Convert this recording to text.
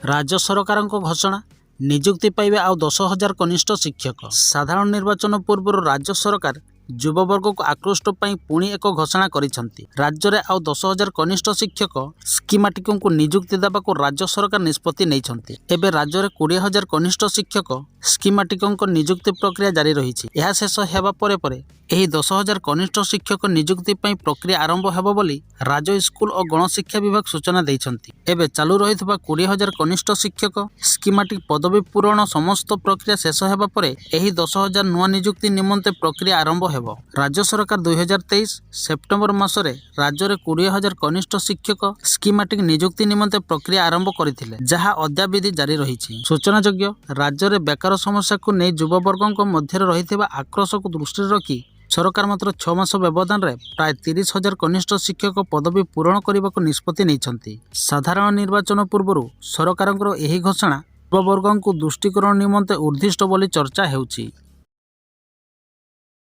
राज्य सरकार घोषणा नियुक्ति पाइबे आउ 10,000 कनिष्ठ शिक्षक। साधारण निर्वाचन पूर्व राज्य सरकार युववर्ग को आकृष्ट पाई पुणी एक घोषणा करिसेंती। राज्य में आउ 10,000 कनिष्ठ शिक्षक स्कीमाटिक को नियुक्ति देवा राज्य सरकार निष्पत्ति नैछंती। एबे राज्य में 20,000 कनिष्ठ शिक्षक स्कीमाटिक नियुक्ति प्रक्रिया जारी रही। यह शेष हेबा परे परे एही 10,000 कनिष्ठ शिक्षक नियुक्ति पाई प्रक्रिया आरंभ हेबो बोली राज्य स्कूल और गणशिक्षा विभाग सूचना दैछंती। एबे चालू रहितबा 20,000 कनिष्ठ शिक्षक स्कीमाटिक पदवी पूरण समस्त प्रक्रिया शेष हेबा परे एही 10,000 नुआ नियुक्ति निमंते प्रक्रिया आरंभ हेबो। राज्य सरकार 2023 सेप्टेम्बर मासरे राज्य में 20,000 कनिष्ठ शिक्षक स्कीमाटिक नियुक्ति निमंते प्रक्रिया आरंभ करथिले, जहा अद्याविधि जारी रही। सूचनायोग्य राज्य में बेकार समस्या को नहीं युववर्ग मध्य रही आक्रोश को दृष्टि रखी सरकार मात्र 6 मास व्यवधान रे प्राय 30,000 कनिष्ठ शिक्षक पदवी पूरण करने को निष्पत्ति नहीं। साधारण निर्वाचन पूर्व सरकार यही घोषणा युववर्ग को दृष्टिकरण निमंते उद्दिष्ट बोली चर्चा हेउछि।